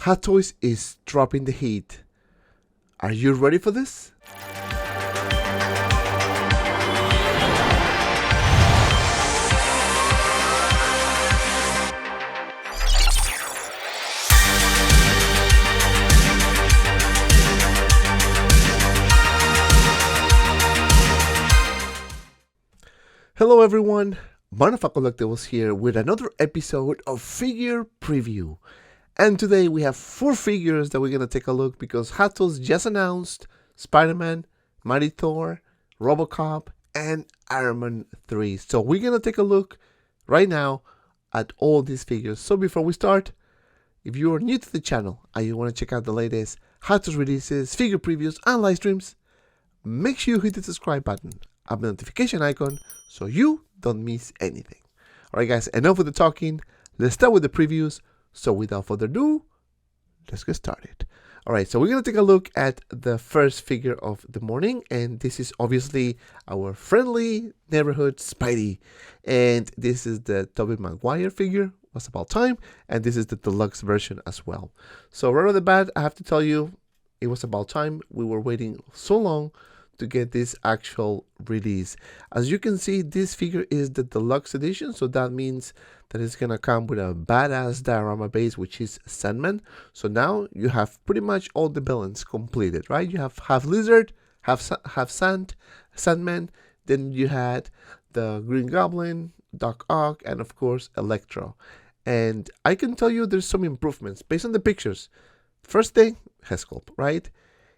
Hot Toys is dropping the heat. Are you ready for this? Hello everyone, Manafak Collectibles here with another episode of Figure Preview. And today we have 4 figures that we're going to take a look because Hot Toys just announced Spider-Man, Mighty Thor, Robocop, and Iron Man 3. So we're going to take a look right now at all these figures. So before we start, if you are new to the channel and you want to check out the latest Hot Toys releases, figure previews, and live streams, make sure you hit the subscribe button and the notification icon so you don't miss anything. Alright guys, enough with the talking, let's start with the previews. So without further ado, let's get started. Alright, so we're going to take a look at the first figure of the morning, and this is obviously our friendly neighborhood Spidey. And this is the Tobey Maguire figure, was about time, and this is the deluxe version as well. So right off the bat, I have to tell you, it was about time. We were waiting so long to get this actual release. As you can see, this figure is the deluxe edition, so that means that it's gonna come with a badass diorama base, which is Sandman. So now you have pretty much all the villains completed, right? You have half Lizard, half Sandman, then you had the Green Goblin, Doc Ock, and of course Electro. And I can tell you there's some improvements based on the pictures. First thing, head sculpt, right?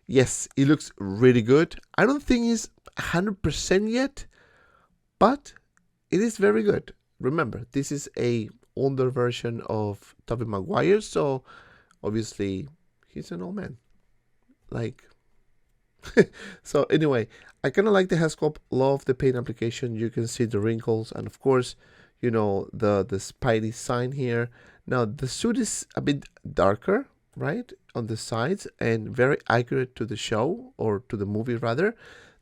Yes, it looks really good. I don't think it's 100% yet, but it is very good. Remember, this is a older version of Tobey Maguire, so obviously he's an old man. Like, so anyway, I kind of like the head sculpt, love the paint application. You can see the wrinkles, and of course, you know, the Spidey sign here. Now, the suit is a bit darker, right, on the sides, and very accurate to the show, or to the movie rather.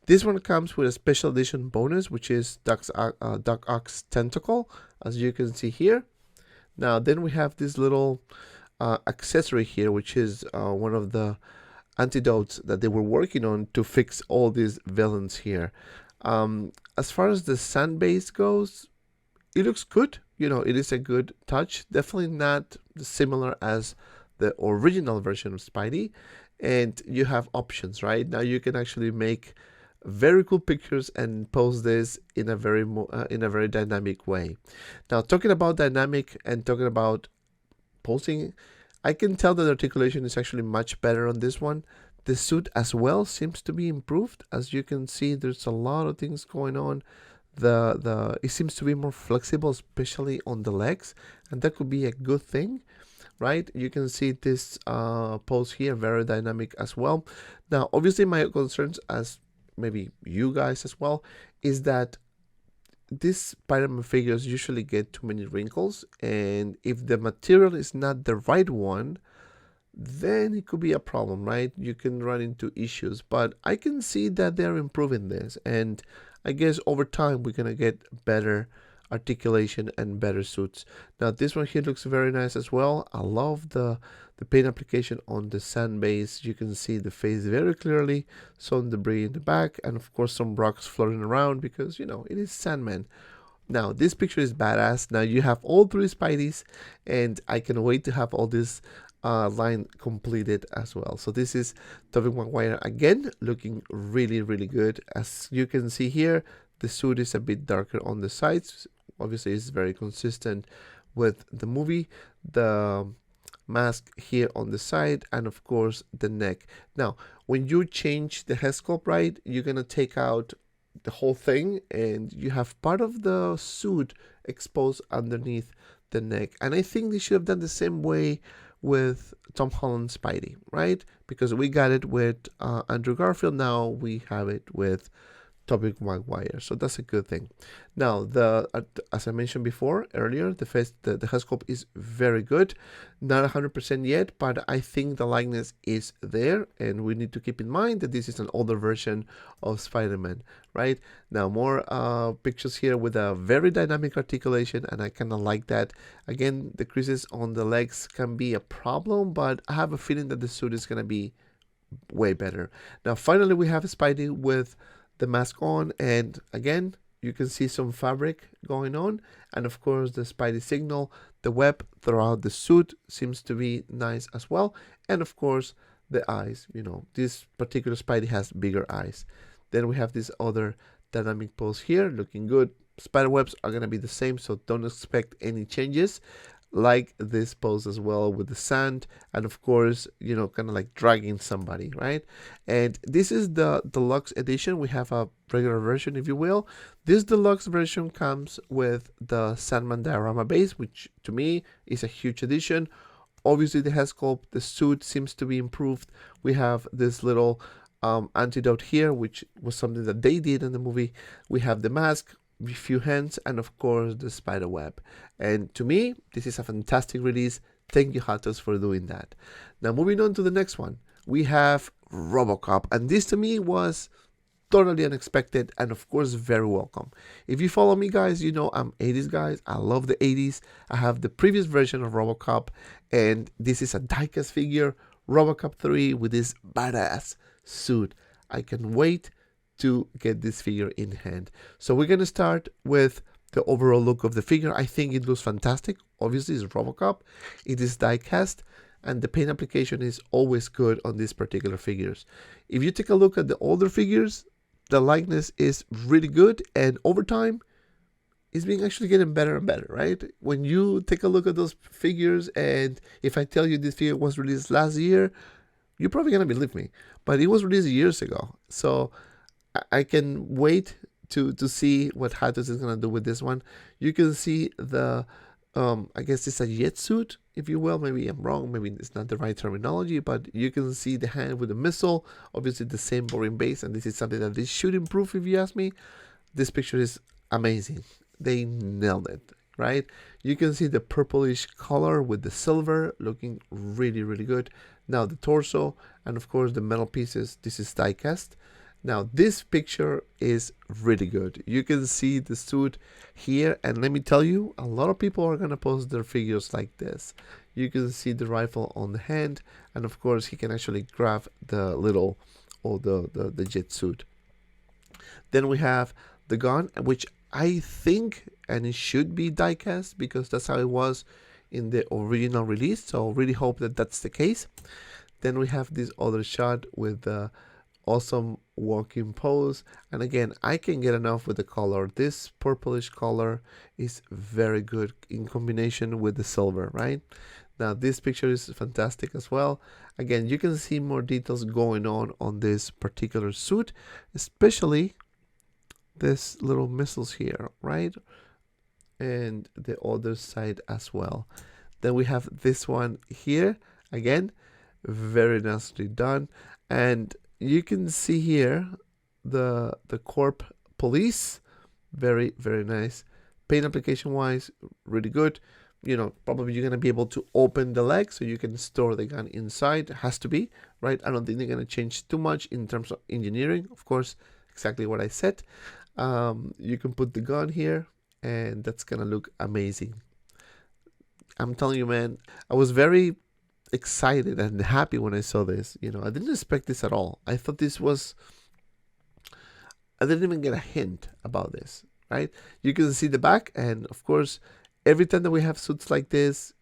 This one comes with a special edition bonus, which is Doc Ock's tentacle, as you can see here. Now then we have this little accessory here, which is one of the antidotes that they were working on to fix all these villains here. As far as the sand base goes, it looks good. You know, it is a good touch. Definitely not similar as the original version of Spidey, and you have options. Right now you can actually make very cool pictures and post this in a very dynamic way. Now, talking about dynamic and talking about posting, I can tell that the articulation is actually much better on this one. The suit as well seems to be improved. As you can see, there's a lot of things going on. It seems to be more flexible, especially on the legs, and that could be a good thing. Right, you can see this pose here, very dynamic as well. Now, obviously, my concerns, as maybe you guys as well, is that these Spider-Man figures usually get too many wrinkles, and if the material is not the right one, then it could be a problem, right? You can run into issues, but I can see that they're improving this, and I guess over time we're gonna get better articulation and better suits. Now this one here looks very nice as well. I love the paint application on the sand base. You can see the face very clearly, some debris in the back, and of course some rocks floating around because, you know, it is Sandman. Now this picture is badass. Now you have all 3 Spideys, and I can wait to have all this line completed as well. So this is Tobey Maguire again, looking really good. As you can see here, the suit is a bit darker on the sides. Obviously, it's very consistent with the movie. The mask here on the side, and of course the neck. Now, when you change the head sculpt, right, you're gonna take out the whole thing, and you have part of the suit exposed underneath the neck. And I think they should have done the same way with Tom Holland's Spidey, right? Because we got it with Andrew Garfield. Now we have it with Tobey Maguire. So that's a good thing. Now, as I mentioned before earlier, the head sculpt is very good. Not 100% yet, but I think the likeness is there, and we need to keep in mind that this is an older version of Spider-Man, right? Now, more pictures here with a very dynamic articulation, and I kind of like that. Again, the creases on the legs can be a problem, but I have a feeling that the suit is going to be way better. Now, finally, we have Spidey with the mask on, and again, you can see some fabric going on, and of course the Spidey signal. The web throughout the suit seems to be nice as well, and of course the eyes. This particular Spidey has bigger eyes. Then we have this other dynamic pose here, looking good. Spider webs are going to be the same, so don't expect any changes. Like this pose as well with the sand, and of course, kind of like dragging somebody, right? And this is the deluxe edition. We have a regular version, if you will. This deluxe version comes with the Sandman diorama base, which to me is a huge addition. Obviously, the head sculpt, the suit seems to be improved. We have this little antidote here, which was something that they did in the movie. We have the mask, a few hands, and of course the spider web. And to me, this is a fantastic release. Thank you, Hot Toys, for doing that. Now, moving on to the next one, we have Robocop, and this to me was totally unexpected and of course very welcome. If you follow me, guys, you know I'm 80s guys. I love the 80s. I have the previous version of Robocop, and this is a diecast figure, Robocop 3, with this badass suit. I can wait to get this figure in hand. So we're going to start with the overall look of the figure. I think it looks fantastic. Obviously, it's Robocop. It is die-cast, and the paint application is always good on these particular figures. If you take a look at the older figures, the likeness is really good, and over time, it's been actually getting better and better, right? When you take a look at those figures, and if I tell you this figure was released last year, you're probably going to believe me. But it was released years ago. So I can wait to see what Hot Toys is going to do with this one. You can see the, I guess it's a jet suit, if you will. Maybe I'm wrong. Maybe it's not the right terminology, but you can see the hand with the missile. Obviously, the same boring base, and this is something that they should improve, if you ask me. This picture is amazing. They nailed it, right? You can see the purplish color with the silver looking really, really good. Now, the torso and, of course, the metal pieces. This is die-cast. Now, this picture is really good. You can see the suit here, and let me tell you, a lot of people are going to post their figures like this. You can see the rifle on the hand, and of course, he can actually grab the little, or the jet suit. Then we have the gun, which I think, and it should be die-cast, because that's how it was in the original release, so really hope that that's the case. Then we have this other shot with the awesome walking pose, and again, I can get enough with the color. This purplish color is very good in combination with the silver, right? Now, this picture is fantastic as well. Again, you can see more details going on this particular suit, especially this little missiles here, right? And the other side as well. Then we have this one here, again, very nicely done. And you can see here the Corp Police, very nice. Paint application wise, really good. Probably you're gonna be able to open the leg so you can store the gun inside. It has to be, right? I don't think they're gonna change too much in terms of engineering. Of course, exactly what I said. You can put the gun here, and that's gonna look amazing. I'm telling you, man, I was very excited and happy when I saw this. I didn't expect this at all. I thought this was, I didn't even get a hint about this, right? You can see the back, and of course, every time that we have suits like this,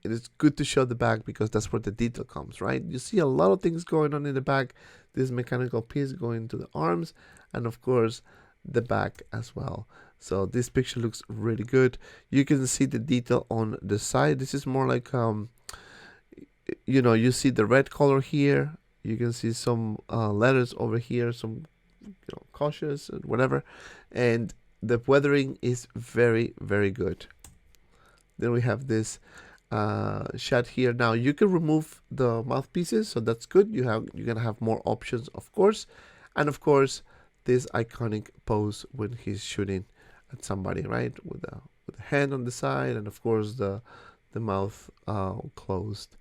it is good to show the back because that's where the detail comes, right? You see a lot of things going on in the back. This mechanical piece going to the arms, and of course, the back as well. So this picture looks really good. You can see the detail on the side. This is more like you see the red color here. You can see some letters over here, some cautious and whatever, and the weathering is very good. Then we have this shot here. Now you can remove the mouthpieces, so that's good. You're gonna have more options, of course, and of course this iconic pose when he's shooting at somebody, right? With a hand on the side, and of course the mouth closed.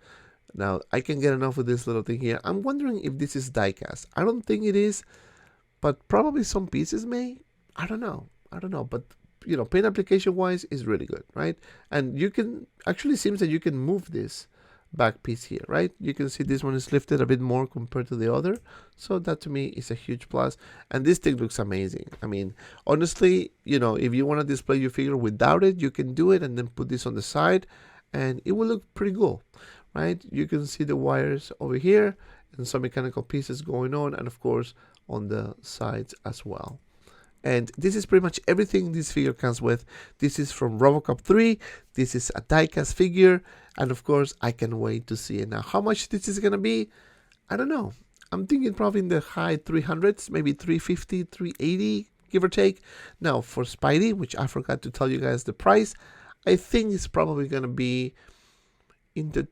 Now I can get enough with this little thing here. I'm wondering if this is diecast. I don't think it is, but probably some pieces may. I don't know. But you know, paint application wise is really good, right? And you can actually seems that you can move this back piece here, right? You can see this one is lifted a bit more compared to the other, so that to me is a huge plus. And this thing looks amazing. I mean, honestly, you know, if you want to display your figure without it, you can do it and then put this on the side and it will look pretty cool, right? You can see the wires over here and some mechanical pieces going on, and of course on the sides as well. And this is pretty much everything this figure comes with. This is from Robocop 3. This is a diecast figure. And of course, I can wait to see it. Now, how much this is going to be, I don't know. I'm thinking probably in the high 300s, maybe 350, 380, give or take. Now, for Spidey, which I forgot to tell you guys the price, I think it's probably going to be in the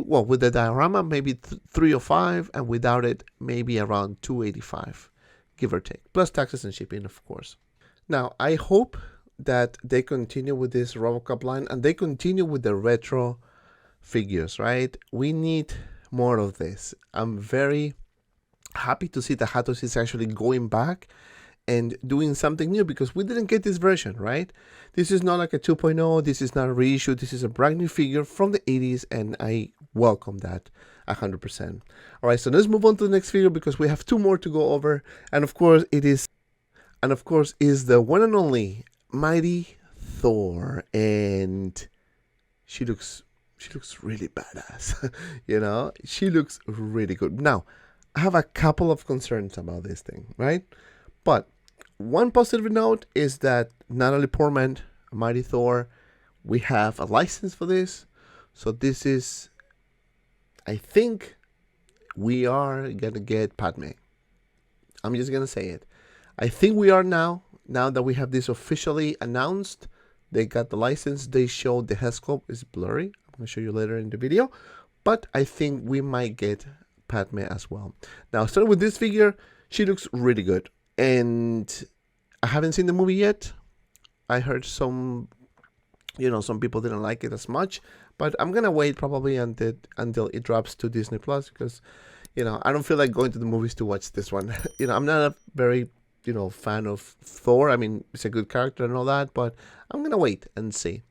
well, with the diorama, maybe 305, and without it, maybe around 285. Give or take, plus taxes and shipping, of course. Now, I hope that they continue with this Robocop line and they continue with the retro figures, right? We need more of this. I'm very happy to see that Hot Toys is actually going back and doing something new, because we didn't get this version, right? This is not like a 2.0. This is not a reissue. This is a brand new figure from the 80s, and I welcome that 100%. All right, so let's move on to the next figure because we have two more to go over, and of course is the one and only mighty Thor, and she looks really badass. You know, she looks really good. Now, I have a couple of concerns about this thing, right? But one positive note is that Natalie Portman, Mighty Thor, we have a license for this. So this is, I think we are going to get Padme. I'm just going to say it. I think we are now that we have this officially announced. They got the license. They showed the head sculpt is blurry. I'm going to show you later in the video. But I think we might get Padme as well. Now, starting with this figure, she looks really good. And I haven't seen the movie yet. I heard some people didn't like it as much, but I'm gonna wait probably until it drops to Disney Plus, because, you know, I don't feel like going to the movies to watch this one. You know, I'm not a very, fan of Thor. I mean, it's a good character and all that, but I'm gonna wait and see.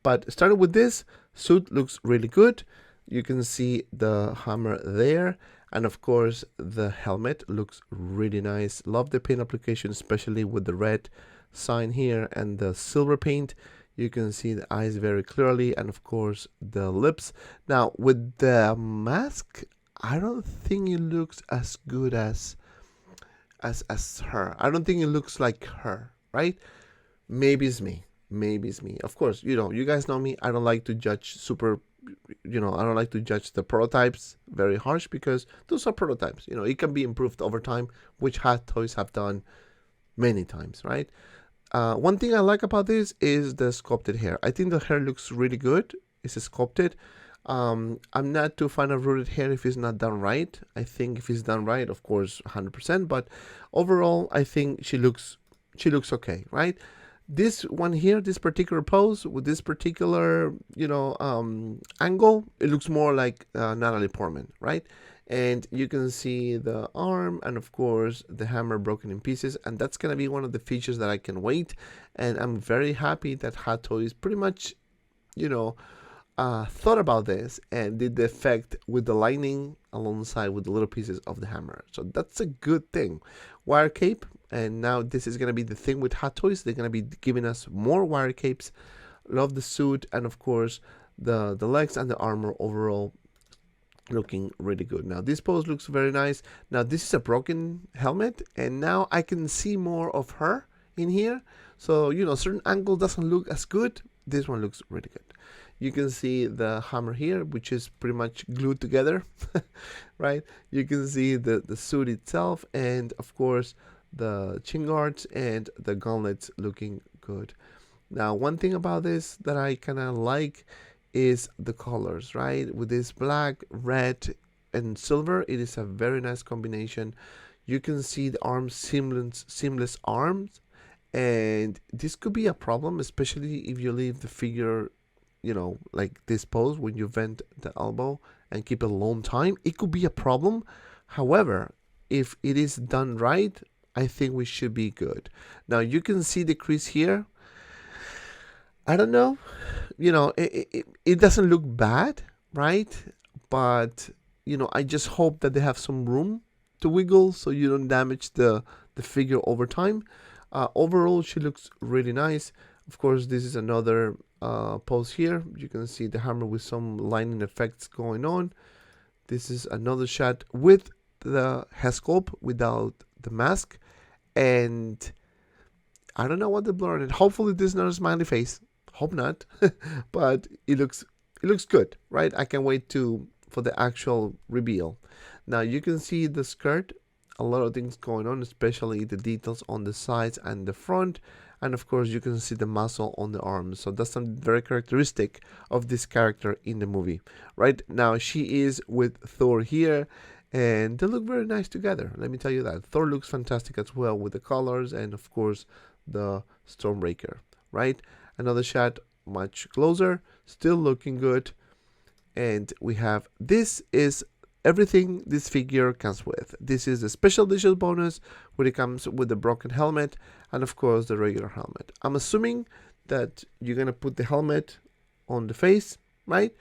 But starting with this, suit looks really good. You can see the hammer there. And of course, the helmet looks really nice. Love the paint application, especially with the red sign here and the silver paint. You can see the eyes very clearly, and of course, the lips. Now, with the mask, I don't think it looks as good as her. I don't think it looks like her, right? Maybe it's me. Of course, you guys know me. I don't like to judge I don't like to judge the prototypes very harsh, because those are prototypes. It can be improved over time, which Hot Toys have done many times, right? One thing I like about this is the sculpted hair. I think the hair looks really good. It's sculpted. I'm not too fan of rooted hair if it's not done right. I think if it's done right, of course, 100%. But overall, I think she looks okay, right? This one here, this particular pose with this particular, angle, it looks more like Natalie Portman, right? And you can see the arm and, of course, the hammer broken in pieces. And that's going to be one of the features that I can wait. And I'm very happy that Hot Toys pretty much, thought about this and did the effect with the lightning alongside with the little pieces of the hammer. So that's a good thing. Wire cape. And now this is going to be the thing with Hot Toys. They're going to be giving us more wire capes. Love the suit. And, of course, the legs and the armor overall looking really good. Now this pose looks very nice. Now this is a broken helmet, and now I can see more of her in here. So certain angle doesn't look as good. This one looks really good. You can see the hammer here, which is pretty much glued together, right? You can see the suit itself, and of course the chin guards and the gauntlets looking good. Now one thing about this that I kind of like is the colors, right? With this black, red, and silver, it is a very nice combination. You can see the arms, seamless arms, and this could be a problem, especially if you leave the figure, like this pose when you bend the elbow and keep it a long time. It could be a problem. However, if it is done right, I think we should be good. Now you can see the crease here. I don't know, it doesn't look bad, right? But I just hope that they have some room to wiggle so you don't damage the figure over time. Overall, she looks really nice. Of course, this is another pose here. You can see the hammer with some lining effects going on. This is another shot with the head sculpt without the mask, and I don't know what the blur on it. Hopefully, this is not a smiley face. Hope not, but it looks good, right? I can't wait for the actual reveal. Now you can see the skirt, a lot of things going on, especially the details on the sides and the front, and of course you can see the muscle on the arms. So that's something very characteristic of this character in the movie. Right now she is with Thor here, and they look very nice together. Let me tell you that Thor looks fantastic as well with the colors and of course the Stormbreaker. Right, another shot much closer, still looking good. And we have, this is everything this figure comes with. This is the special edition bonus when it comes with the broken helmet and of course the regular helmet. I'm assuming that you're gonna put the helmet on the face, right?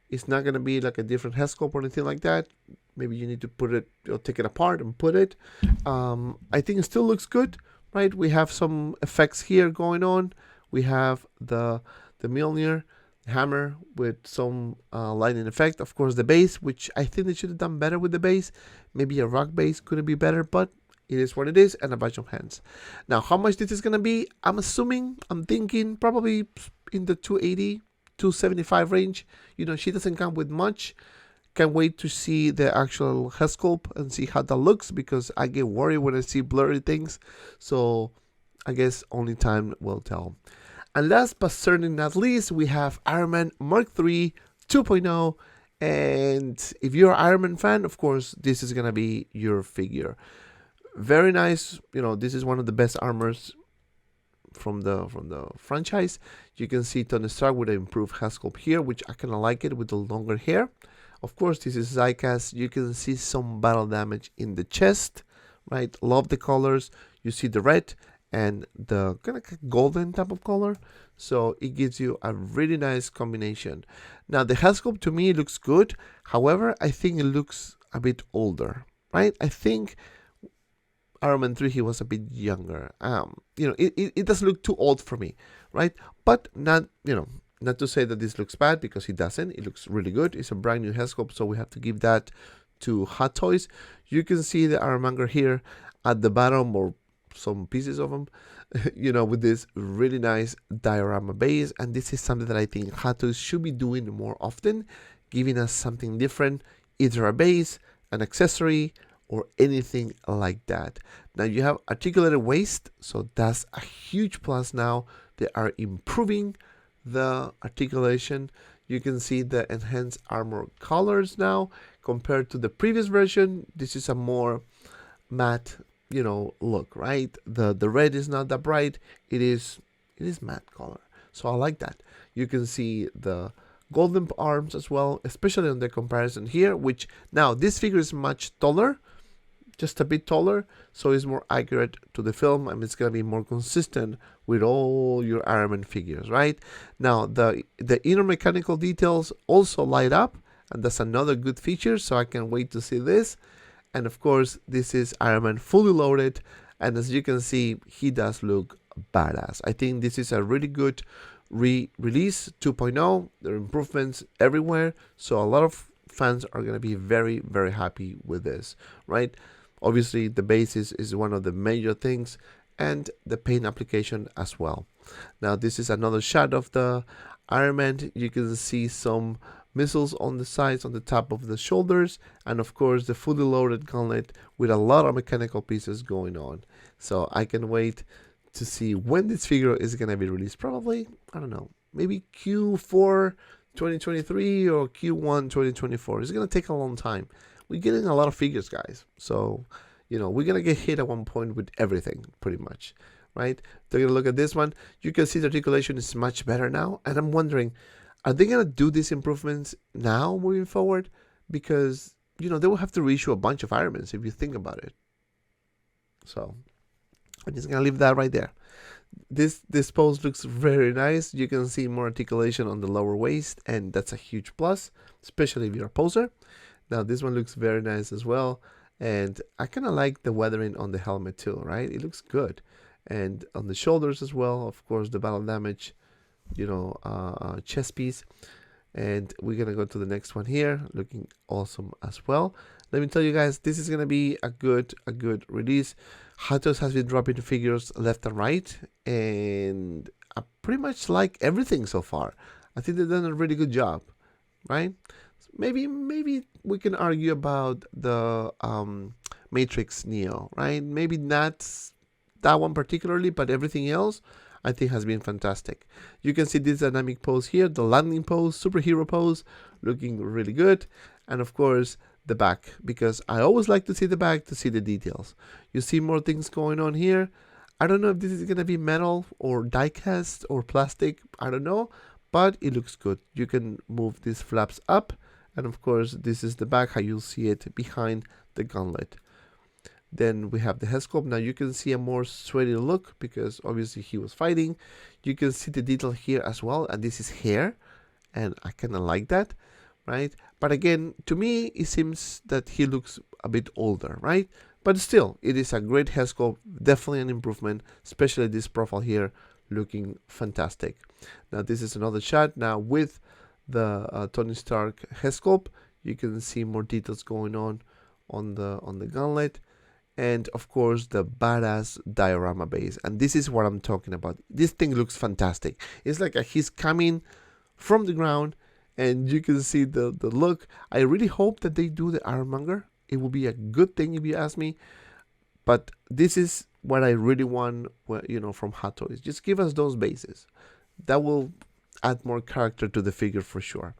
It's not gonna be like a different head sculpt or anything like that. Maybe you need to put it, take it apart and put it. I think it still looks good, right? We have some effects here going on. We have the Mjolnir hammer with some lightning effect. Of course, the base, which I think they should have done better with the base. Maybe a rock base could be better, but it is what it is, and a bunch of hands. Now, how much this is going to be? I'm thinking probably in the 280, 275 range. She doesn't come with much. Can't wait to see the actual head sculpt and see how that looks, because I get worried when I see blurry things. So I guess only time will tell. And last but certainly not least, we have Iron Man Mark III 2.0. And if you're an Iron Man fan, of course, this is going to be your figure. Very nice. This is one of the best armors from the franchise. You can see Tony Stark with an improved head sculpt here, which I kind of like it with the longer hair. Of course, this is Zycast. You can see some battle damage in the chest, right? Love the colors. You see the red and the kind of golden type of color, so it gives you a really nice combination. Now the head sculpt to me looks good. However, I think it looks a bit older, right? I think Iron Man 3 he was a bit younger. It doesn't look too old for me, right? But not to say that this looks bad, because it doesn't. It looks really good. It's a brand new head sculpt, so we have to give that to Hot Toys. You can see the Ironmonger here at the bottom, or some pieces of them, with this really nice diorama base. And this is something that I think Hot Toys should be doing more often, giving us something different, either a base, an accessory, or anything like that. Now you have articulated waist, so that's a huge plus. Now they are improving the articulation. You can see the enhanced armor colors now compared to the previous version. This is a more matte look, right? The red is not that bright. It is matte color, so I like that. You can see the golden arms as well, especially on the comparison here, which now this figure is much taller, just a bit taller, so it's more accurate to the film, and it's gonna be more consistent with all your Iron Man figures, right? Now the inner mechanical details also light up, and that's another good feature, so I can wait to see this. And of course, this is Iron Man fully loaded, and as you can see, he does look badass. I think this is a really good release 2.0. There are improvements everywhere, so a lot of fans are going to be very, very happy with this, right? Obviously, the base is one of the major things, and the paint application as well. Now, this is another shot of the Iron Man. You can see some missiles on the sides, on the top of the shoulders, and of course the fully loaded gauntlet with a lot of mechanical pieces going on. So I can wait to see when this figure is going to be released. Probably, I don't know, maybe Q4 2023 or Q1 2024. It's going to take a long time. We're getting a lot of figures, guys, so we're gonna get hit at one point with everything pretty much, right? Taking a look at this one, you can see the articulation is much better now, and I'm wondering, are they gonna do these improvements now moving forward? Because they will have to reissue a bunch of Iron Mans if you think about it. So I'm just gonna leave that right there. This pose looks very nice. You can see more articulation on the lower waist, and that's a huge plus, especially if you're a poser. Now this one looks very nice as well, and I kind of like the weathering on the helmet too, right? It looks good, and on the shoulders as well. Of course, the battle damage, chest piece. And we're gonna go to the next one here, looking awesome as well. Let me tell you guys, this is gonna be a good release. Hot Toys has been dropping figures left and right, and I pretty much like everything so far. I think they've done a really good job, right? Maybe we can argue about the Matrix Neo, right? Maybe not that one particularly, but everything else I think has been fantastic. You can see this dynamic pose here, the landing pose, superhero pose, looking really good. And of course, the back, because I always like to see the back to see the details. You see more things going on here. I don't know if this is going to be metal or die cast or plastic. I don't know, but it looks good. You can move these flaps up. And of course, this is the back, how you'll see it behind the gauntlet. Then we have the head sculpt. Now you can see a more sweaty look because obviously he was fighting. You can see the detail here as well, and this is hair, and I kind of like that, right? But again, to me, it seems that he looks a bit older, right? But still, it is a great head sculpt, definitely an improvement, especially this profile here looking fantastic. Now this is another shot now with the Tony Stark head sculpt. You can see more details going on the gauntlet. And of course, the badass diorama base. And this is what I'm talking about. This thing looks fantastic. It's like he's coming from the ground, and you can see the look. I really hope that they do the Ironmonger. It will be a good thing if you ask me. But this is what I really want, from Hot Toys. Just give us those bases. That will add more character to the figure for sure.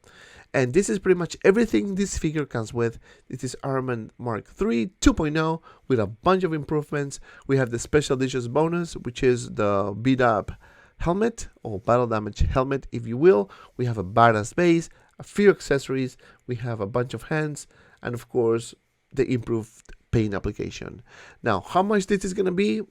And this is pretty much everything this figure comes with. This is Iron Man Mark III 2.0 with a bunch of improvements. We have the special editions bonus, which is the beat up helmet or battle damage helmet, if you will. We have a badass base, a few accessories. We have a bunch of hands, and of course, the improved paint application. Now, how much this is going to be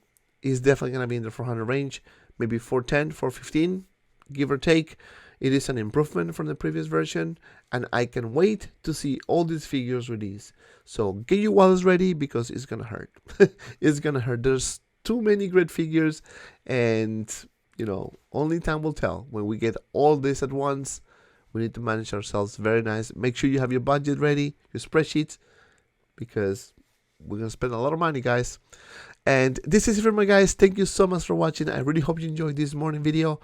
is definitely going to be in the 400 range, maybe 410, 415, give or take. It is an improvement from the previous version, and I can wait to see all these figures released. So get your wallets ready because it's gonna hurt. It's gonna hurt. There's too many great figures, and only time will tell. When we get all this at once, we need to manage ourselves very nice. Make sure you have your budget ready, your spreadsheets, because we're gonna spend a lot of money, guys. And this is it for my guys. Thank you so much for watching. I really hope you enjoyed this morning video.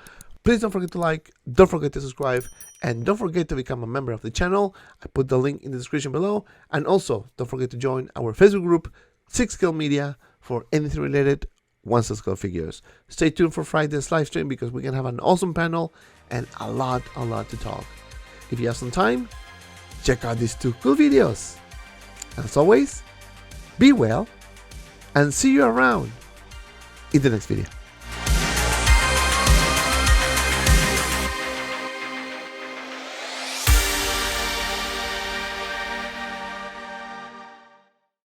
Please don't forget to like, don't forget to subscribe, and don't forget to become a member of the channel. I put the link in the description below. And also, don't forget to join our Facebook group, 6Scale Media, for anything related 1/6 figures. Stay tuned for Friday's live stream because we're going to have an awesome panel and a lot to talk. If you have some time, check out these two cool videos. As always, be well, and see you around in the next video.